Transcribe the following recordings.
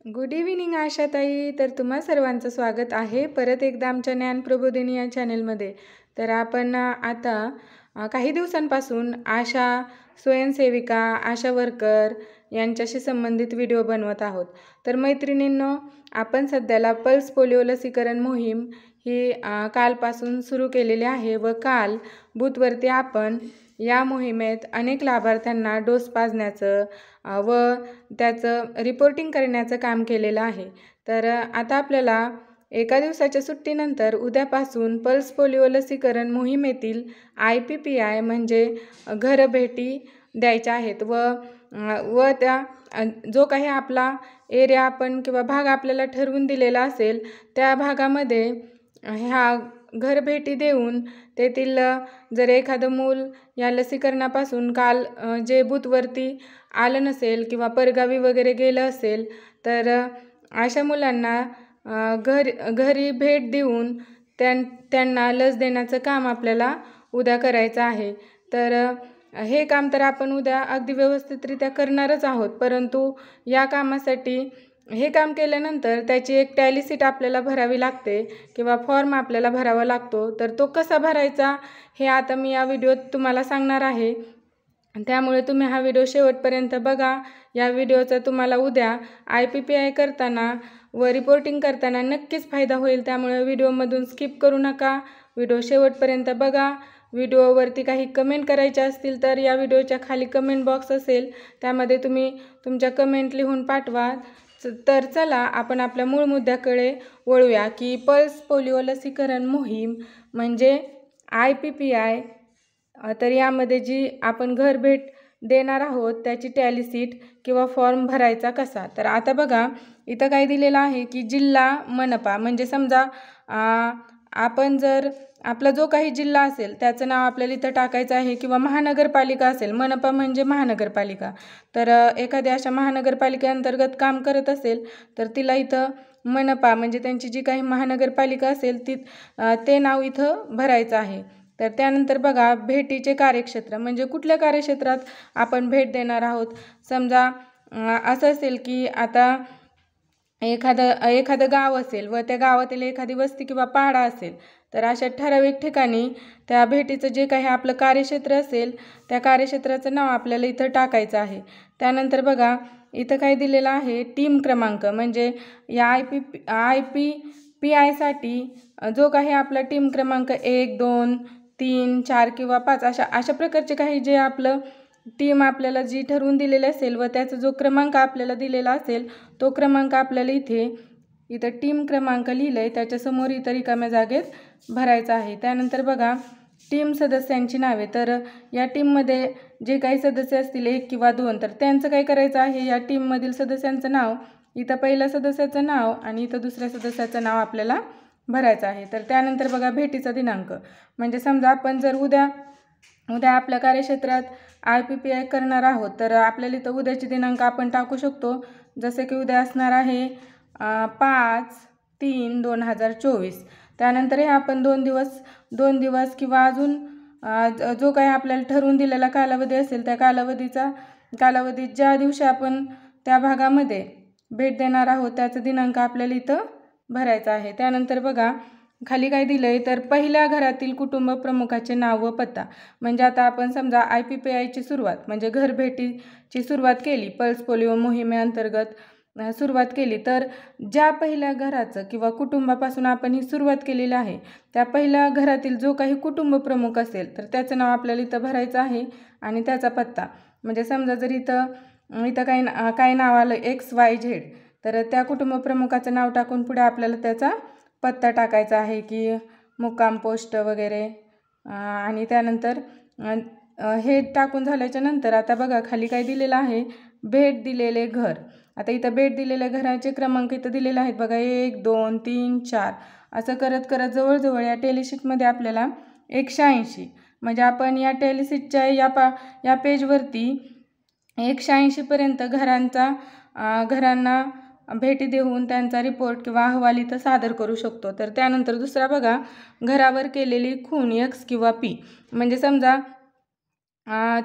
Good evening आशाताई. तर तुम्हा सर्वांचं स्वागत आहे परत एकदा आमच्या ज्ञानप्रबोधिनी या चॅनलमध्ये. तर आपण आता काही दिवसांपासून आशा स्वयंसेविका, आशा वर्कर यांच्याशी संबंधित व्हिडिओ बनवत आहोत. तर मैत्रिणींनो, आपण सध्याला पल्स पोलिओ लसीकरण मोहीम ही कालपासून सुरू केलेली आहे व काल बुधवारी आपण या मोहिमेत अनेक लाभार्थ्यांना डोस पाजण्याचं व त्याचं रिपोर्टिंग करण्याचं काम केलेलं आहे. तर आता आपल्याला एका दिवसाच्या सुट्टीनंतर उद्यापासून पल्स पोलिओ लसीकरण मोहिमेतील IPPI म्हणजे घरभेटी द्यायच्या आहेत व त्या जो काही आपला एरिया आपण किंवा भाग आपल्याला ठरवून दिलेला असेल त्या भागामध्ये ह्या घरभेटी देऊन तेथील जर एखादं मूल या लसीकरणापासून काल जे बूथवरती आलं नसेल किंवा परगावी वगैरे गेलं असेल तर अशा मुलांना घरी भेट देऊन त्यांना लस देण्याचं काम आपल्याला उद्या करायचं आहे. तर हे काम तर आपण उद्या अगदी व्यवस्थितरित्या करणारच आहोत, परंतु या कामासाठी हे काम केल्यानंतर त्याची एक टॅली शीट आपल्याला भरावी लागते किंवा फॉर्म आपल्याला भरावा लागतो. तर तो कसा भरायचा हे आता मी या व्हिडिओत तुम्हाला सांगणार आहे. त्यामुळे तुम्ही हा व्हिडिओ शेवटपर्यंत बघा. या व्हिडिओचा तुम्हाला उद्या IPPI करताना व रिपोर्टिंग करताना नक्कीच फायदा होईल. त्यामुळे व्हिडिओमधून स्किप करू नका, व्हिडिओ शेवटपर्यंत बघा. व्हिडिओवरती काही कमेंट करायच्या असतील तर या व्हिडिओच्या खाली कमेंट बॉक्स असेल, त्यामध्ये तुम्ही तुमच्या कमेंट लिहून पाठवा. तर चला आपण आपल्या मूळ मुद्द्याकडे वळूया की पल्स पोलिओ लसीकरण मोहीम म्हणजे IPPI. तर यामध्ये जी आपण घरभेट देणार आहोत त्याची टॅली शीट किंवा फॉर्म भरायचा कसा. तर आता बघा इथं काय दिलेलं आहे की जिल्हा मनपा म्हणजे समजा आपण जर आपला जो काही जिल्हा असेल त्याचं नाव आपल्याला इथं टाकायचं आहे किंवा महानगरपालिका असेल, मनपा म्हणजे महानगरपालिका, तर एखाद्या अशा महानगरपालिकेअंतर्गत काम करत असेल तर तिला इथं मनपा म्हणजे त्यांची जी काही महानगरपालिका असेल ते नाव इथं भरायचं आहे. तर त्यानंतर बघा भेटीचे कार्यक्षेत्र म्हणजे कुठल्या कार्यक्षेत्रात आपण भेट देणार आहोत. समजा असं असेल की आता एखादं गाव असेल व त्या गावातील एखादी वस्ती किंवा पाडा असेल, तर अशा ठराविक ठिकाणी त्या भेटीचं जे काही आपलं कार्यक्षेत्र असेल त्या कार्यक्षेत्राचं नाव आपल्याला इथं टाकायचं आहे. त्यानंतर बघा इथं काय दिलेलं आहे टीम क्रमांक म्हणजे या IPPI साठी जो काही आपला टीम क्रमांक 1, 2, 3, 4 किंवा 5 अशा प्रकारचे काही जे आपलं टीम आपल्याला जी ठरवून दिलेली असेल व त्याचा जो क्रमांक आपल्याला दिलेला असेल तो क्रमांक आपल्याला इथं टीम क्रमांक लिहिलं आहे त्याच्यासमोर इथं रिकाम्या जागेत भरायचा आहे. त्यानंतर बघा टीम सदस्यांची नावे. तर या टीममध्ये जे काही सदस्य असतील 1 किंवा 2 तर त्यांचं काय करायचं आहे, या टीममधील सदस्यांचं नाव इथं पहिल्या सदस्याचं नाव आणि इथं दुसऱ्या सदस्याचं नाव आपल्याला भरायचं आहे. तर त्यानंतर बघा भेटीचा दिनांक म्हणजे समजा आपण जर उद्या आपल्या कार्यक्षेत्रात IPPI करणार आहोत तर आपल्याला इथं उद्याची दिनांक आपण टाकू शकतो. जसे की उद्या असणार आहे 5/3/2024. त्यानंतर हे आपण 2 दिवस किंवा अजून जो काही आपल्याला ठरवून दिलेला कालावधी असेल त्या कालावधीत ज्या दिवशी आपण त्या भागामध्ये भेट देणार आहोत त्याचा दिनांक आपल्याला इथं भरायचा आहे. त्यानंतर बघा खाली काय दिलं आहे तर पहिल्या घरातील कुटुंब प्रमुखाचे नाव व पत्ता. म्हणजे आता आपण समजा IPPIची सुरुवात म्हणजे घरभेटीची सुरुवात केली, पल्स पोलिओ मोहिमेअंतर्गत सुरुवात केली, तर ज्या पहिल्या घराचं किंवा कुटुंबापासून आपण ही सुरुवात केलेली आहे त्या पहिल्या घरातील जो काही कुटुंब प्रमुख असेल तर त्याचं नाव आपल्याला इथं भरायचं आहे आणि त्याचा पत्ता. म्हणजे समजा जर इथं काही नाव आलं XYZ तर त्या कुटुंब प्रमुखाचं नाव टाकून पुढे आपल्याला त्याचा पत्ता टाकायचा आहे की मुक्काम पोस्ट वगैरे. आणि त्यानंतर हे टाकून झाल्याच्या नंतर आता बघा खाली काय दिलेलं आहे भेट दिलेले घर. आता इथं भेट दिलेल्या घराचे क्रमांक इथं दिलेले आहेत बघा 1, 2, 3, 4 असं करत जवळजवळ या टेलीशीटमध्ये आपल्याला 180 म्हणजे आपण या टेलीशीटच्या या पेजवरती 180पर्यंत घरांना भेटी देऊन त्यांचा रिपोर्ट किंवा अहवाल इथं सादर करू शकतो. तर त्यानंतर दुसरा बघा घरावर केलेली खून X किंवा P म्हणजे समजा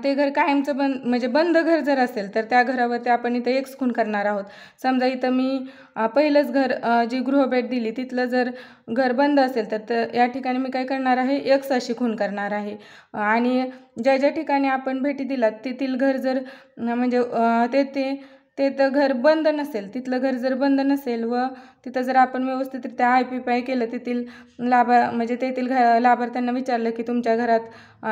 ते घर कायमचं बंद म्हणजे बंद घर जर असेल तर त्या घरावरती आपण इथं एक्स खून करणार आहोत. समजा इथं मी पहिलंच घर जी गृहभेट दिली तिथलं जर घर बंद असेल तर या ठिकाणी मी काय करणार आहे, एक्स अशी खून करणार आहे. आणि ज्या ज्या ठिकाणी आपण भेटी दिलात तेथील घर जर म्हणजे ते तर घर बंद नसेल, तिथलं घर जर बंद नसेल व तिथं जर आपण व्यवस्थितरित्या IPPI केलं, तेथील म्हणजे तेथील लाभार्थ्यांना विचारलं की तुमच्या घरात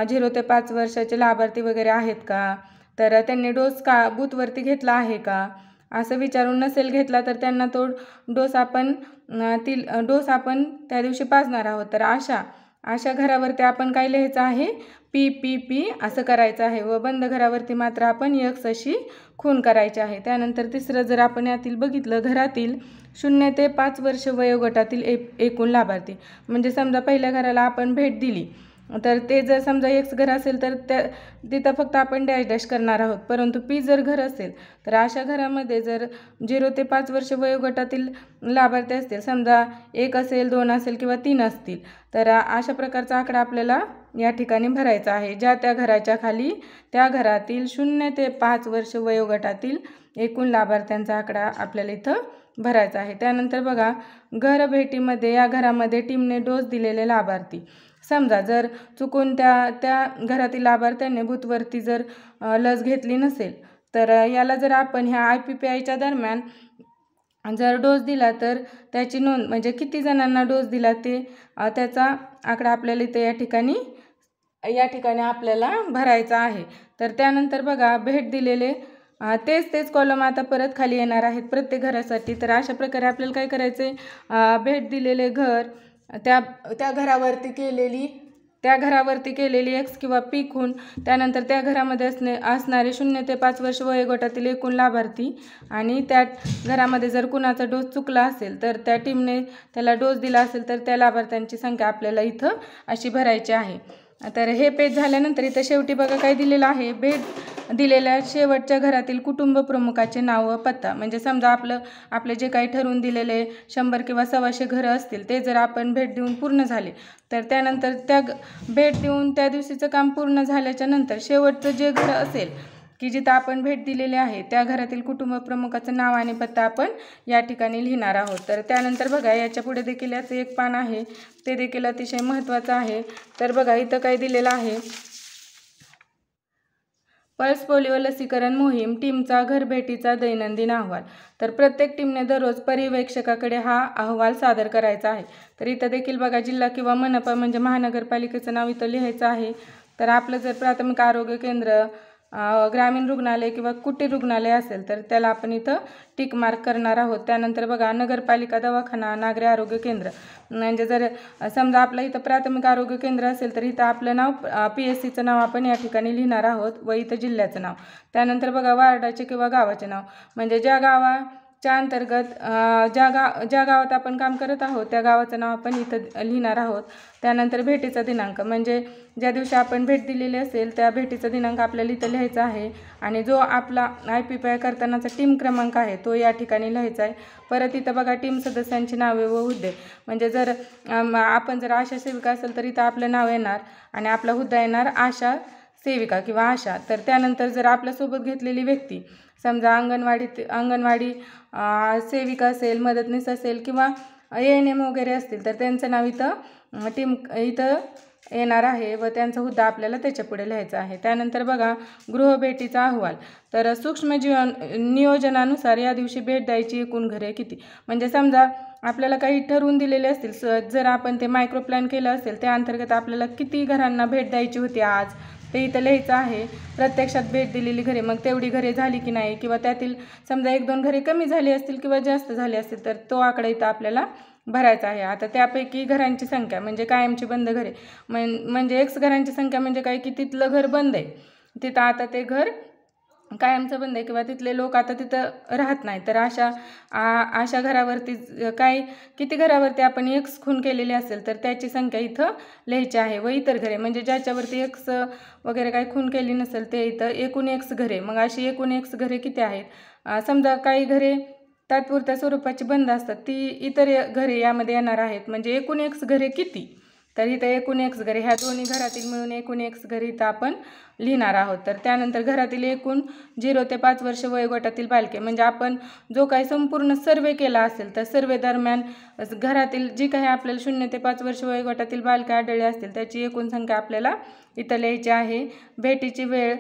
0 ते 5 वर्षाचे लाभार्थी वगैरे आहेत का, तर त्यांनी डोस बूथवरती घेतला आहे का, असं विचारून नसेल घेतला तर त्यांना तो डोस आपण त्या दिवशी पाजणार आहोत. तर अशा घरावरती आपण काय लिहायचं आहे, PPP असं करायचं आहे व बंद घरावरती मात्र आपण एक्स अशी खून करायची आहे. त्यानंतर तिसरं जर आपण यातील बघितलं, घरातील 0 ते 5 वर्ष वयोगटातील एकूण लाभार्थी. म्हणजे समजा पहिल्या घराला आपण भेट दिली तर ते जर समजा एक्स घर असेल तर तिथं फक्त आपण डॅश डॅश करणार आहोत. परंतु P जर घर असेल तर अशा घरामध्ये जर 0 ते 5 वर्ष वयोगटातील लाभार्थी असतील, समजा 1 असेल, 2 असेल किंवा 3 असतील, तर अशा प्रकारचा आकडा आपल्याला या ठिकाणी भरायचा आहे. ज्या त्या घराच्या खाली त्या घरातील 0 ते 5 वर्ष वयोगटातील एकूण लाभार्थ्यांचा आकडा आपल्याला इथं भरायचा आहे. त्यानंतर बघा, घर भेटीमध्ये या घरामध्ये टीमने डोस दिलेले लाभार्थी. समजा जर चुकून त्या घरातील लाभार्थ्याने बूथवरती जर लस घेतली नसेल तर याला जर आपण ह्या IPPIच्या दरम्यान जर डोस दिला तर त्याची नोंद म्हणजे किती जणांना डोस दिला त्याचा आकडा आपल्याला इथे या ठिकाणी आपल्याला भरायचा आहे. तर त्यानंतर बघा, भेट दिलेले तेच कॉलम आता परत खाली येणार आहेत प्रत्येक घरासाठी. तर अशा प्रकारे आपल्याला काय करायचे, भेट दिलेले घर, त्या घरावरती केलेली एक्स किंवा P खून, त्यानंतर त्या घरामध्ये असणारे 0 ते 5 वर्ष वयोगटातील एकूण लाभार्थी आणि त्या घरामध्ये जर कुणाचा डोस चुकला असेल तर त्या टीमने त्याला डोस दिला असेल तर त्या लाभार्थ्यांची संख्या आपल्याला इथं अशी भरायची आहे. तर हे पेज झाल्यानंतर इथं शेवटी बघा काय दिलेलं आहे, भेट दिलेल्या शेवटच्या घरातील कुटुंब प्रमुखाचे नाव व पत्ता. म्हणजे समजा आपले जे काही ठरवून दिलेले 100 किंवा 125 घरं असतील ते जर आपण भेट देऊन पूर्ण झाले तर त्यानंतर भेट देऊन त्या दिवशीचं काम पूर्ण झाल्याच्या नंतर शेवटचं जे घर असेल की जिथं आपण भेट दिलेली आहे त्या घरातील कुटुंब प्रमुखाचं नाव आणि पत्ता आपण या ठिकाणी लिहिणार आहोत. तर त्यानंतर बघा, याच्या पुढे देखील याचं एक पान आहे, ते देखील अतिशय महत्त्वाचं आहे. तर बघा इथं काय दिलेलं आहे, पल्स पोलिओ लसीकरण मोहीम टीमचा घरभेटीचा दैनंदिन अहवाल. तर प्रत्येक टीमने दररोज पर्यवेक्षकाकडे हा अहवाल सादर करायचा आहे. तर इथं देखील बघा, जिल्हा किंवा मनपा म्हणजे महानगरपालिकेचं नाव इथं लिहायचं आहे. तर आपलं जर प्राथमिक आरोग्य केंद्र, ग्रामीण रुग्णालय किंवा कुटीर रुग्णालय असेल तर त्याला आपण इथं टिक मार्क करणार आहोत. त्यानंतर बघा, नगरपालिका दवाखाना, नागरी आरोग्य केंद्र, म्हणजे जर समजा आपलं इथं प्राथमिक आरोग्य केंद्र असेल तर इथं आपलं नाव PSCचं नाव आपण या ठिकाणी लिहिणार आहोत व इथं जिल्ह्याचं नाव. त्यानंतर बघा, वार्डाचे किंवा गावाचे नाव, म्हणजे ज्या गावाच्या अंतर्गत ज्या गावात आपण काम करत आहोत त्या गावाचं नाव आपण इथं लिहिणार आहोत. त्यानंतर भेटीचा दिनांक, म्हणजे ज्या दिवशी आपण भेट दिलेली असेल त्या भेटीचा दिनांक आपल्याला इथं लिहायचा आहे आणि जो आपला IPPI करतानाचा टीम क्रमांक आहे तो या ठिकाणी लिहायचा आहे. परत इथं बघा, टीम सदस्यांची नावे व हुद्दे, म्हणजे जर आपण जर आशा सेविका असेल तर इथं आपलं नाव येणार आणि आपला हुद्दा येणार आशा सेविका किंवा आशा. तर त्यानंतर जर आपल्यासोबत घेतलेली व्यक्ती समजा अंगणवाडी सेविका असेल, मदतनीस असेल किंवा ANM वगैरे असतील तर त्यांचं नाव इथं येणार आहे व त्यांचा हुद्दा आपल्याला त्याच्या पुढे लिहायचा आहे. त्यानंतर बघा, गृहभेटीचा अहवाल. तर सूक्ष्म नियोजनानुसार या दिवशी भेट द्यायची एकूण घरे किती. म्हणजे समजा आपल्याला काही ठरवून दिलेले असतील, जर आपण ते मायक्रो प्लॅन केलं असेल त्या अंतर्गत आपल्याला किती घरांना भेट द्यायची होती आज ते इथं लिहायचं आहे. प्रत्यक्षात भेट दिलेली घरे, मग तेवढी घरे झाली की नाही किंवा त्यातील समजा 1-2 घरे कमी झाली असतील किंवा जास्त झाली असतील तर तो आकडा इथं आपल्याला भरायचा आहे. आता त्यापैकी घरांची संख्या म्हणजे कायमची बंद घरे, म्हणजे एक्स घरांची संख्या म्हणजे काय की तिथलं घर बंद आहे, तिथं आता ते घर कायमचं बंद आहे किंवा तिथले लोक आता तिथं राहत नाही. तर अशा घरावरती किती घरावरती आपण एक्स खून केलेली असेल तर त्याची संख्या इथं लिहायची आहे. व इतर घरे म्हणजे ज्याच्यावरती एक्स वगैरे काही खून केली नसेल ते इथं एकूण एक्स घरे. मग अशी एकूण एक्स घरे किती आहेत, समजा काही घरे तात्पुरत्या स्वरूपाची बंद असतात ती इतर घरे यामध्ये येणार आहेत, म्हणजे एकूण एक्स घरे किती तर इथं एकूण एक्स घरे, ह्या दोन्ही घरातील मिळून एकूण एक्स घरे इथं आपण लिहिणार आहोत. तर त्यानंतर घरातील एकूण 0 ते 5 वर्ष वयोगटातील बालके, म्हणजे आपण जो काही संपूर्ण सर्वे केला असेल तर सर्वे दरम्यान घरातील जी काही आपल्याला 0 ते 5 वर्ष वयोगटातील बालके आढळले असतील त्याची एकूण संख्या आपल्याला इथं लिहायची आहे. भेटीची वेळ,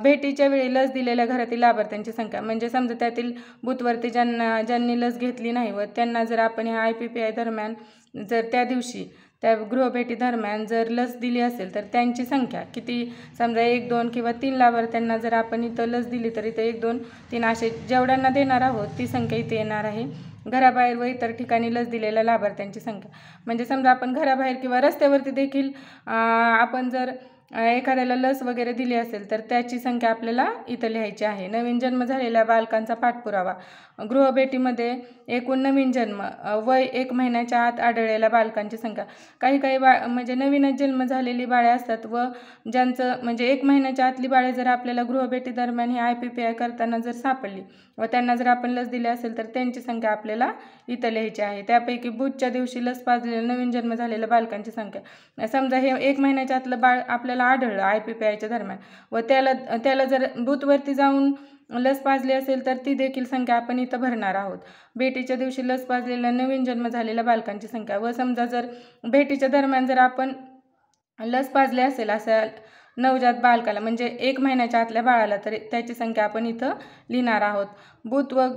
भेटीच्या वेळी लस दिलेल्या घरातील लाभार्थ्यांची संख्या, म्हणजे समजा त्यातील बूथवरती ज्यांनी लस घेतली नाही व त्यांना जर आपण ह्या IPPI दरम्यान जर त्या दिवशी त्या गृहभेटी दरम्यान जर लस दिली असेल तर त्यांची संख्या किती, समजा 1, 2 किंवा 3 लाभार्थ्यांना जर आपण इथं लस दिली तर इथं 1, 2, 3 असे जेवढ्यांना देणार आहोत ती संख्या इथे येणार आहे. घराबाहेर व इतर ठिकाणी लस दिलेल्या लाभार्थ्यांची संख्या, म्हणजे समजा आपण घराबाहेर किंवा रस्त्यावरती देखील आपण जर एखाद्याला लस वगैरे दिली असेल तर त्याची संख्या आपल्याला इथं लिहायची आहे. नवीन जन्म झालेल्या बालकांचा पाठपुरावा, गृहभेटीमध्ये एकूण नवीन जन्म वय 1 महिन्याच्या आत आढळलेल्या बालकांची संख्या. काही म्हणजे नवीनच जन्म झालेली बाळे असतात व ज्यांचं म्हणजे 1 महिन्याच्या आतली बाळे जर आपल्याला गृहभेटी दरम्यान हे IPPI करताना जर सापडली व त्यांना जर आपण लस दिली असेल तर त्यांची संख्या आपल्याला इथं लिहायची आहे. त्यापैकी बूथच्या दिवशी लस पाजलेल्या नवीन जन्म झालेल्या बालकांची संख्या, समजा हे 1 महिन्याच्या आतलं बाळ आपल्याला आढळलं IPPIच्या दरम्यान व त्याला जर बूथवरती जाऊन लस पाजली असेल तर ती देखील संख्या आपण इथं भरणार आहोत. भेटीच्या दिवशी लस पाजलेल्या नवीन जन्म झालेल्या बालकांची संख्या, व समजा जर भेटीच्या दरम्यान जर आपण लस पाजली असेल अशा नवजात बालकाला म्हणजे 1 महिन्याच्या आतल्या बाळाला तर त्याची संख्या आपण इथं लिहिणार आहोत. बूथ व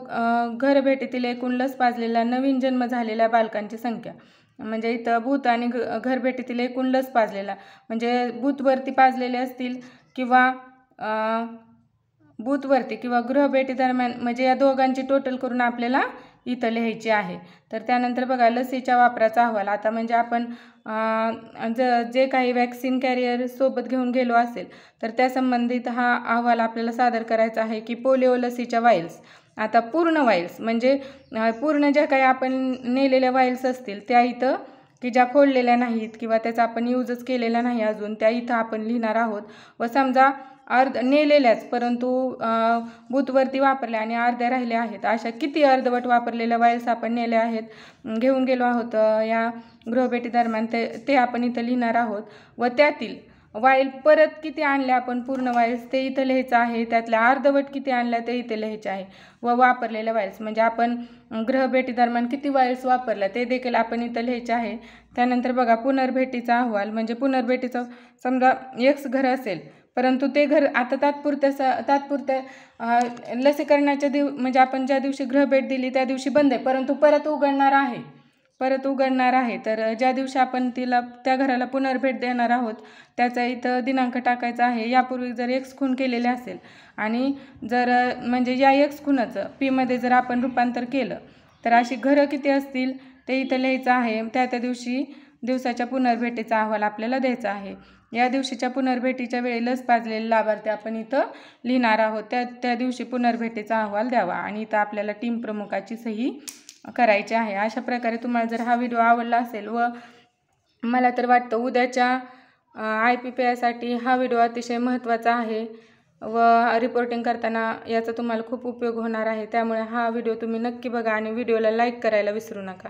घरभेटीतील एकूण लस पाजलेल्या नवीन जन्म झालेल्या बालकांची संख्या, म्हणजे इथं बूथ आणि घरभेटीतील एकूण लस पाजलेला, म्हणजे बूथवरती पाजलेले असतील किंवा बूथवरती किंवा गृहभेटी दरम्यान, म्हणजे या दोघांची टोटल करून आपल्याला इथं लिहायची आहे. तर त्यानंतर बघा लसीच्या वापराचा अहवाल. आता म्हणजे आपण जे काही वॅक्सिन कॅरियर सोबत घेऊन गेलो असेल तर त्या संबंधित हा अहवाल आपल्याला सादर करायचा आहे की पोलिओ लसीच्या वाईल्स, आता पूर्ण वाईल्स म्हणजे पूर्ण ज्या काही आपण नेलेल्या वाईल्स असतील त्या इथं, की ज्या फोडलेल्या नाहीत किंवा त्याचा आपण यूजच केलेला नाही अजून, त्या इथं आपण लिहिणार आहोत. व समजा नेलेल्याच परंतु बूथवरती वापरल्या आणि अर्ध्या राहिल्या आहेत अशा किती अर्धवट वापरलेल्या वाईल्स आपण नेल्या आहेत, घेऊन गेलो आहोत या गृहभेटी दरम्यान, ते आपण इथं लिहिणार आहोत. व त्यातील वाईल परत किती आणल्या आपण पूर्ण वाईल्स ते इथं लिहायचं आहे. त्यातल्या अर्धवट किती आणल्या ते इथे लिहायचे आहे. व वापरलेल्या वाईल्स म्हणजे आपण गृहभेटी दरम्यान किती वाईल्स वापरल्या ते देखील आपण इथं लिहायचे आहे. त्यानंतर बघा पुनर्भेटीचा अहवाल, म्हणजे पुनर्भेटीचं समजा एक्स घर असेल परंतु ते घर आता तात्पुरत्या लसीकरणाच्या म्हणजे आपण ज्या दिवशी गृहभेट दिली त्या दिवशी बंद आहे परंतु परत उघडणार आहे. तर ज्या दिवशी आपण त्या घराला पुनर्भेट देणार आहोत त्याचा इथं दिनांक टाकायचा आहे. यापूर्वी जर एक्स खून केलेले असेल आणि जर म्हणजे या एक्स खुनाचं P मध्ये जर आपण रूपांतर केलं तर अशी घरं किती असतील ते इथं लिहायचं आहे. त्या दिवसाच्या पुनर्भेटीचा अहवाल आपल्याला द्यायचा आहे. या दिवशीच्या पुनर्भेटीच्या वेळी लस पाजलेले लाभार्थी आपण इथं लिहिणार आहोत. त्या दिवशी पुनर्भेटीचा अहवाल द्यावा आणि इथं आपल्याला टीम प्रमुखाची सही करायची आहे. अशा प्रकारे तुम्हाला जर हा व्हिडिओ आवडला असेल व मला तर वाटतं उद्याच्या IPPI हा व्हिडिओ अतिशय महत्त्वाचा आहे व रिपोर्टिंग करताना याचा तुम्हाला खूप उपयोग होणार आहे. त्यामुळे हा व्हिडिओ तुम्ही नक्की बघा आणि व्हिडिओला लाईक करायला विसरू नका.